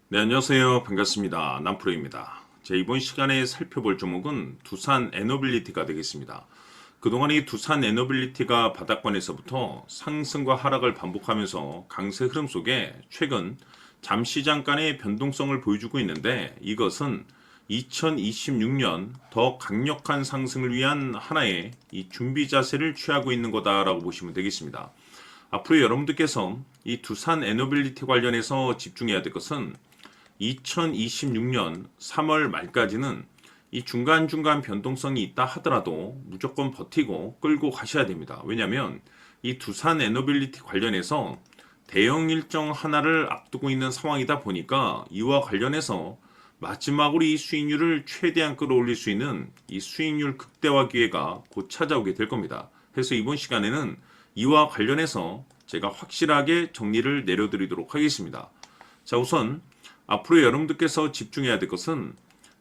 네, 안녕하세요. 반갑습니다. 남프로입니다. 이번 시간에 살펴볼 종목은 두산 에너빌리티가 되겠습니다. 그동안 이 두산 에너빌리티가 바닥권에서부터 상승과 하락을 반복하면서 강세 흐름 속에 최근 잠시 잠깐의 변동성을 보여주고 있는데, 이것은 2026년 더 강력한 상승을 위한 하나의 이 준비 자세를 취하고 있는 거다라고 보시면 되겠습니다. 앞으로 여러분들께서 이 두산 에너빌리티 관련해서 집중해야 될 것은 2026년 3월 말까지는 이 중간중간 변동성이 있다 하더라도 무조건 버티고 끌고 가셔야 됩니다. 왜냐하면 이 두산 에너빌리티 관련해서 대형 일정 하나를 앞두고 있는 상황이다 보니까 이와 관련해서 마지막으로 이 수익률을 최대한 끌어올릴 수 있는 이 수익률 극대화 기회가 곧 찾아오게 될 겁니다. 그래서 이번 시간에는 이와 관련해서 제가 확실하게 정리를 내려드리도록 하겠습니다. 자, 우선 앞으로 여러분들께서 집중해야 될 것은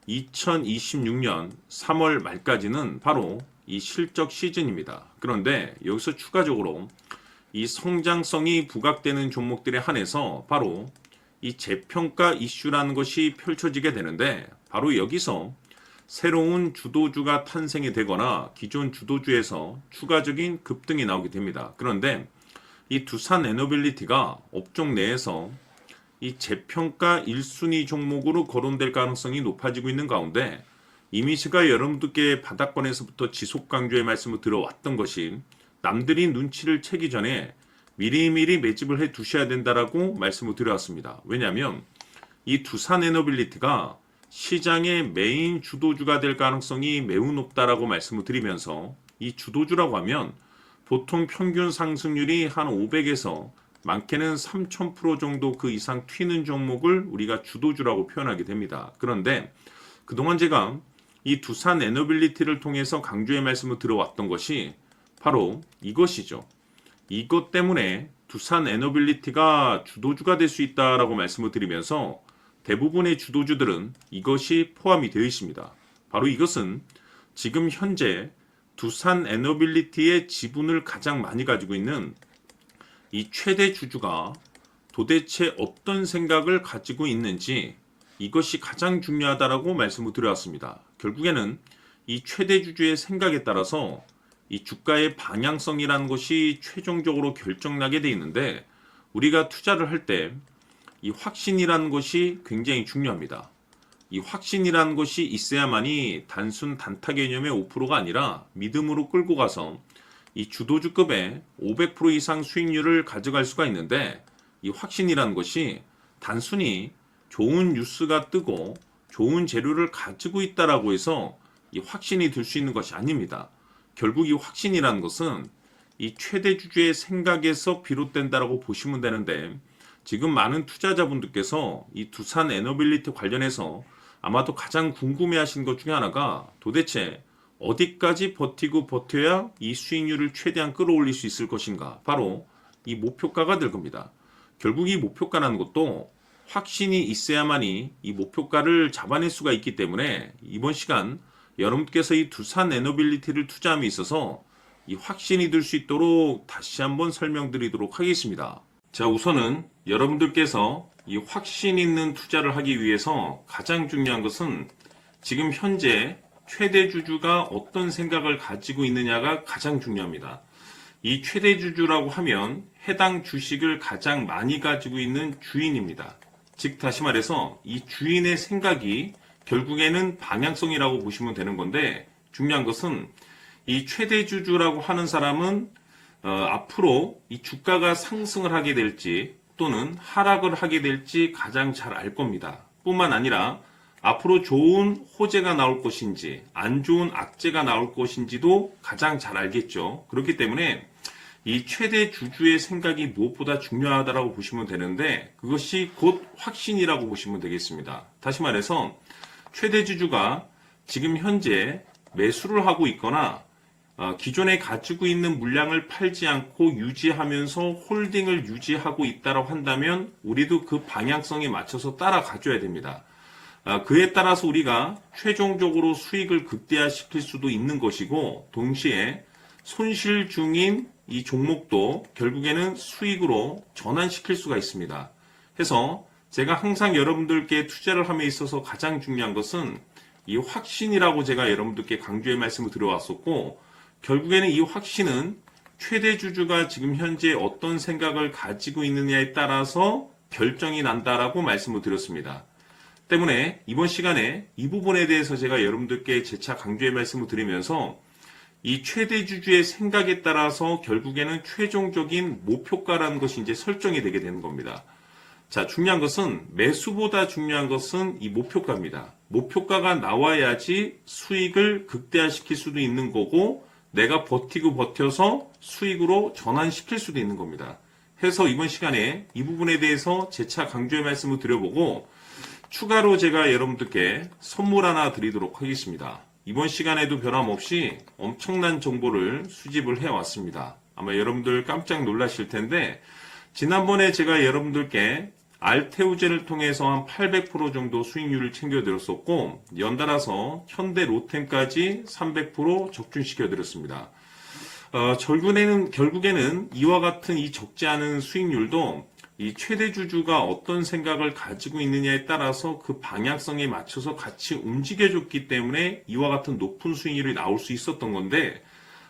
2026년 3월 말까지는 바로 이 실적 시즌입니다. 그런데 여기서 추가적으로 이 성장성이 부각되는 종목들에 한해서 바로 이 재평가 이슈라는 것이 펼쳐지게 되는데, 바로 여기서 새로운 주도주가 탄생이 되거나 기존 주도주에서 추가적인 급등이 나오게 됩니다. 그런데 이 두산 에너빌리티가 업종 내에서 이 재평가 1순위 종목으로 거론될 가능성이 높아지고 있는 가운데, 이미 제가 여러분들께 바닥권에서부터 지속 강조의 말씀을 들어왔던 것이 남들이 눈치를 채기 전에 미리미리 매집을 해 두셔야 된다라고 말씀을 드려왔습니다. 왜냐하면 이 두산 에너빌리티가 시장의 메인 주도주가 될 가능성이 매우 높다라고 말씀을 드리면서, 이 주도주라고 하면 보통 평균 상승률이 한 500에서 많게는 3000% 정도 그 이상 튀는 종목을 우리가 주도주라고 표현하게 됩니다. 그런데 그동안 제가 이 두산 에너빌리티를 통해서 강조의 말씀을 들어왔던 것이 바로 이것이죠. 이것 때문에 두산 에너빌리티가 주도주가 될 수 있다라고 말씀을 드리면서 대부분의 주도주들은 이것이 포함이 되어 있습니다. 바로 이것은 지금 현재 두산 에너빌리티의 지분을 가장 많이 가지고 있는 이 최대 주주가 도대체 어떤 생각을 가지고 있는지, 이것이 가장 중요하다라고 말씀을 드려왔습니다. 결국에는 이 최대 주주의 생각에 따라서 이 주가의 방향성이라는 것이 최종적으로 결정나게 돼 있는데, 우리가 투자를 할 때 이 확신이라는 것이 굉장히 중요합니다. 이 확신이라는 것이 있어야만이 단순 단타 개념의 5%가 아니라 믿음으로 끌고 가서 이 주도주급의 500% 이상 수익률을 가져갈 수가 있는데, 이 확신이라는 것이 단순히 좋은 뉴스가 뜨고 좋은 재료를 가지고 있다라고 해서 이 확신이 들 수 있는 것이 아닙니다. 결국 이 확신이라는 것은 이 최대 주주의 생각에서 비롯된다라고 보시면 되는데, 지금 많은 투자자분들께서 이 두산 에너빌리티 관련해서 아마도 가장 궁금해하신 것 중에 하나가 도대체 어디까지 버티고 버텨야 이 수익률을 최대한 끌어올릴 수 있을 것인가, 바로 이 목표가가 될 겁니다. 결국 이 목표가라는 것도 확신이 있어야만이 이 목표가를 잡아낼 수가 있기 때문에, 이번 시간 여러분께서 이 두산 에너빌리티를 투자함에 있어서 이 확신이 들 수 있도록 다시 한번 설명드리도록 하겠습니다. 자, 우선은 여러분들께서 이 확신 있는 투자를 하기 위해서 가장 중요한 것은 지금 현재 최대 주주가 어떤 생각을 가지고 있느냐가 가장 중요합니다. 이 최대 주주라고 하면 해당 주식을 가장 많이 가지고 있는 주인입니다. 즉 다시 말해서 이 주인의 생각이 결국에는 방향성이라고 보시면 되는 건데, 중요한 것은 이 최대 주주라고 하는 사람은 앞으로 이 주가가 상승을 하게 될지 또는 하락을 하게 될지 가장 잘 알 겁니다. 뿐만 아니라 앞으로 좋은 호재가 나올 것인지 안 좋은 악재가 나올 것인지도 가장 잘 알겠죠. 그렇기 때문에 이 최대 주주의 생각이 무엇보다 중요하다고 보시면 되는데, 그것이 곧 확신이라고 보시면 되겠습니다. 다시 말해서 최대 주주가 지금 현재 매수를 하고 있거나 기존에 가지고 있는 물량을 팔지 않고 유지하면서 홀딩을 유지하고 있다고 한다면 우리도 그 방향성에 맞춰서 따라가줘야 됩니다. 그에 따라서 우리가 최종적으로 수익을 극대화시킬 수도 있는 것이고, 동시에 손실 중인 이 종목도 결국에는 수익으로 전환시킬 수가 있습니다. 해서 제가 항상 여러분들께 투자를 함에 있어서 가장 중요한 것은 이 확신이라고 제가 여러분들께 강조의 말씀을 드려왔었고, 결국에는 이 확신은 최대 주주가 지금 현재 어떤 생각을 가지고 있느냐에 따라서 결정이 난다라고 말씀을 드렸습니다. 때문에 이번 시간에 이 부분에 대해서 제가 여러분들께 재차 강조의 말씀을 드리면서 이 최대 주주의 생각에 따라서 결국에는 최종적인 목표가라는 것이 이제 설정이 되게 되는 겁니다. 자, 중요한 것은 매수보다 중요한 것은 이 목표가입니다. 목표가가 나와야지 수익을 극대화시킬 수도 있는 거고 내가 버티고 버텨서 수익으로 전환시킬 수도 있는 겁니다. 해서 이번 시간에 이 부분에 대해서 재차 강조의 말씀을 드려보고 추가로 제가 여러분들께 선물 하나 드리도록 하겠습니다. 이번 시간에도 변함없이 엄청난 정보를 수집을 해왔습니다. 아마 여러분들 깜짝 놀라실 텐데 지난번에 제가 여러분들께 알테우제를 통해서 한 800% 정도 수익률을 챙겨드렸었고 연달아서 현대 로템까지 300% 적중시켜드렸습니다. 결국에는 이와 같은 이 적지 않은 수익률도 이 최대 주주가 어떤 생각을 가지고 있느냐에 따라서 그 방향성에 맞춰서 같이 움직여줬기 때문에 이와 같은 높은 수익률이 나올 수 있었던 건데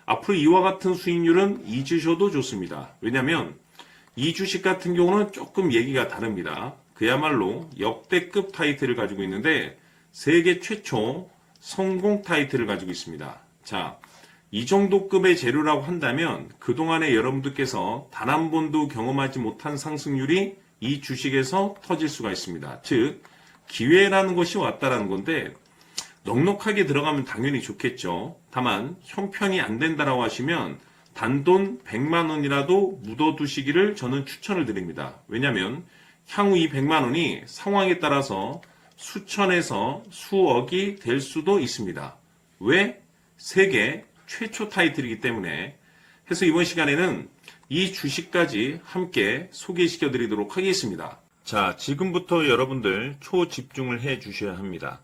앞으로 이와 같은 수익률은 잊으셔도 좋습니다. 왜냐하면 이 주식 같은 경우는 조금 얘기가 다릅니다. 그야말로 역대급 타이틀을 가지고 있는데 세계 최초 성공 타이틀을 가지고 있습니다. 자, 이 정도 급의 재료라고 한다면 그동안에 여러분들께서 단 한 번도 경험하지 못한 상승률이 이 주식에서 터질 수가 있습니다. 즉 기회라는 것이 왔다라는 건데 넉넉하게 들어가면 당연히 좋겠죠. 다만 형편이 안 된다라고 하시면 단돈 100만 원이라도 묻어두시기를 저는 추천을 드립니다. 왜냐하면 향후 이 100만 원이 상황에 따라서 수천에서 수억이 될 수도 있습니다. 왜? 세계 최초 타이틀이기 때문에. 해서 이번 시간에는 이 주식까지 함께 소개시켜 드리도록 하겠습니다. 자, 지금부터 여러분들 초집중을 해 주셔야 합니다.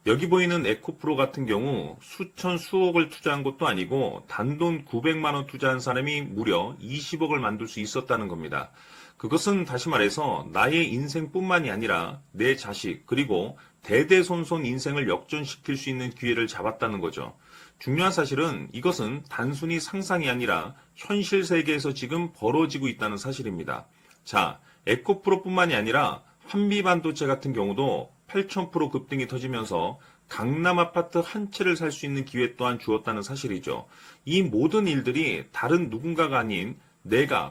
여기 보이는 에코프로 같은 경우 수천 수억을 투자한 것도 아니고 단돈 900만 원 투자한 사람이 무려 20억을 만들 수 있었다는 겁니다. 그것은 다시 말해서 나의 인생뿐만이 아니라 내 자식 그리고 대대손손 인생을 역전시킬 수 있는 기회를 잡았다는 거죠. 중요한 사실은 이것은 단순히 상상이 아니라 현실 세계에서 지금 벌어지고 있다는 사실입니다. 자, 에코프로뿐만이 아니라 한미반도체 같은 경우도 8,000% 급등이 터지면서 강남 아파트 한 채를 살 수 있는 기회 또한 주었다는 사실이죠. 이 모든 일들이 다른 누군가가 아닌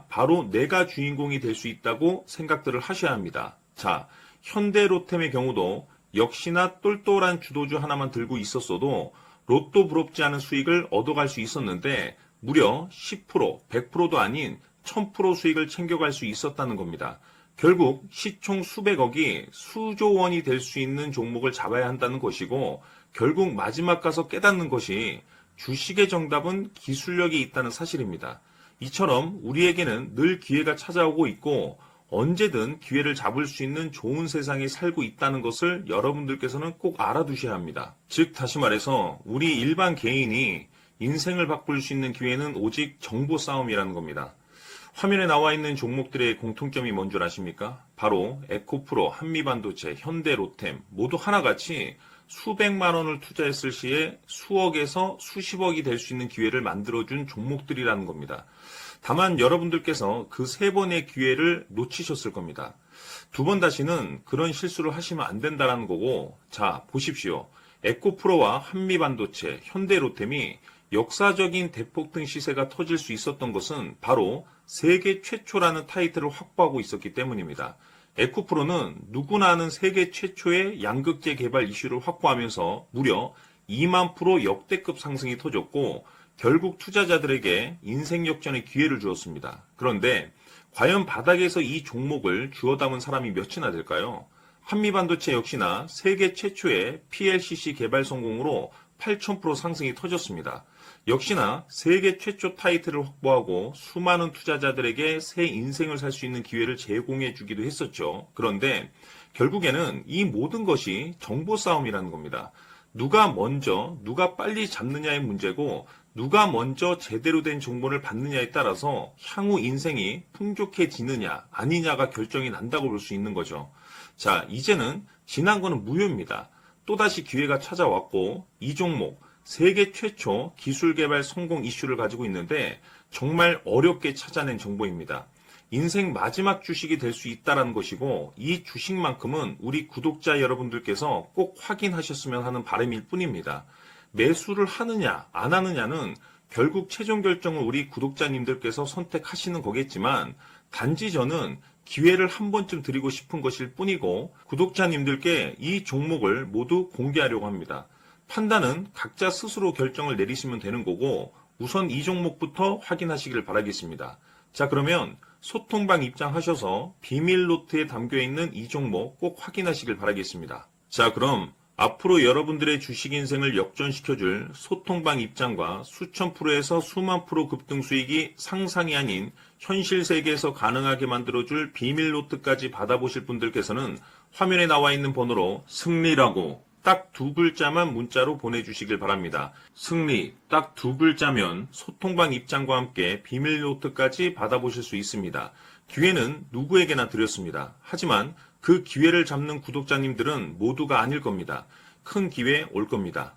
바로 내가 주인공이 될 수 있다고 생각들을 하셔야 합니다. 자, 현대로템의 경우도 역시나 똘똘한 주도주 하나만 들고 있었어도 로또 부럽지 않은 수익을 얻어갈 수 있었는데 무려 10%, 100%도 아닌 1000% 수익을 챙겨갈 수 있었다는 겁니다. 결국 시총 수백억이 수조 원이 될 수 있는 종목을 잡아야 한다는 것이고 결국 마지막 가서 깨닫는 것이 주식의 정답은 기술력이 있다는 사실입니다. 이처럼 우리에게는 늘 기회가 찾아오고 있고 언제든 기회를 잡을 수 있는 좋은 세상에 살고 있다는 것을 여러분들께서는 꼭 알아두셔야 합니다. 즉 다시 말해서 우리 일반 개인이 인생을 바꿀 수 있는 기회는 오직 정보 싸움이라는 겁니다. 화면에 나와 있는 종목들의 공통점이 뭔 줄 아십니까? 바로 에코프로, 한미반도체, 현대로템 모두 하나같이 수백만 원을 투자했을 시에 수억에서 수십억이 될 수 있는 기회를 만들어준 종목들이라는 겁니다. 다만 여러분들께서 그 세 번의 기회를 놓치셨을 겁니다. 두 번 다시는 그런 실수를 하시면 안 된다는 거고, 자 보십시오. 에코프로와 한미반도체, 현대로템이 역사적인 대폭등 시세가 터질 수 있었던 것은 바로 세계 최초라는 타이틀을 확보하고 있었기 때문입니다. 에코프로는 누구나 아는 세계 최초의 양극재 개발 이슈를 확보하면서 무려 2만 프로 역대급 상승이 터졌고 결국 투자자들에게 인생 역전의 기회를 주었습니다. 그런데 과연 바닥에서 이 종목을 주워 담은 사람이 몇이나 될까요? 한미반도체 역시나 세계 최초의 PLCC 개발 성공으로 8,000% 상승이 터졌습니다. 역시나 세계 최초 타이틀을 확보하고 수많은 투자자들에게 새 인생을 살 수 있는 기회를 제공해 주기도 했었죠. 그런데 결국에는 이 모든 것이 정보 싸움이라는 겁니다. 누가 먼저, 누가 빨리 잡느냐의 문제고 누가 먼저 제대로 된 정보를 받느냐에 따라서 향후 인생이 풍족해지느냐 아니냐가 결정이 난다고 볼 수 있는 거죠. 자, 이제는 지난 거는 무효입니다. 또다시 기회가 찾아왔고 이 종목 세계 최초 기술 개발 성공 이슈를 가지고 있는데 정말 어렵게 찾아낸 정보입니다. 인생 마지막 주식이 될 수 있다는 것이고 이 주식만큼은 우리 구독자 여러분들께서 꼭 확인하셨으면 하는 바람일 뿐입니다. 매수를 하느냐 안 하느냐는 결국 최종 결정을 우리 구독자님들께서 선택하시는 거겠지만 단지 저는 기회를 한 번쯤 드리고 싶은 것일 뿐이고 구독자님들께 이 종목을 모두 공개하려고 합니다. 판단은 각자 스스로 결정을 내리시면 되는 거고 우선 이 종목부터 확인하시길 바라겠습니다. 자, 그러면 소통방 입장하셔서 비밀 노트에 담겨있는 이 종목 꼭 확인하시길 바라겠습니다. 자, 그럼 앞으로 여러분들의 주식 인생을 역전시켜줄 소통방 입장과 수천 프로에서 수만 프로 급등 수익이 상상이 아닌 현실 세계에서 가능하게 만들어줄 비밀 노트까지 받아보실 분들께서는 화면에 나와 있는 번호로 승리라고 딱 두 글자만 문자로 보내주시길 바랍니다. 승리 딱 두 글자면 소통방 입장과 함께 비밀 노트까지 받아보실 수 있습니다. 기회는 누구에게나 드렸습니다. 하지만 그 기회를 잡는 구독자님들은 모두가 아닐 겁니다. 큰 기회 올 겁니다.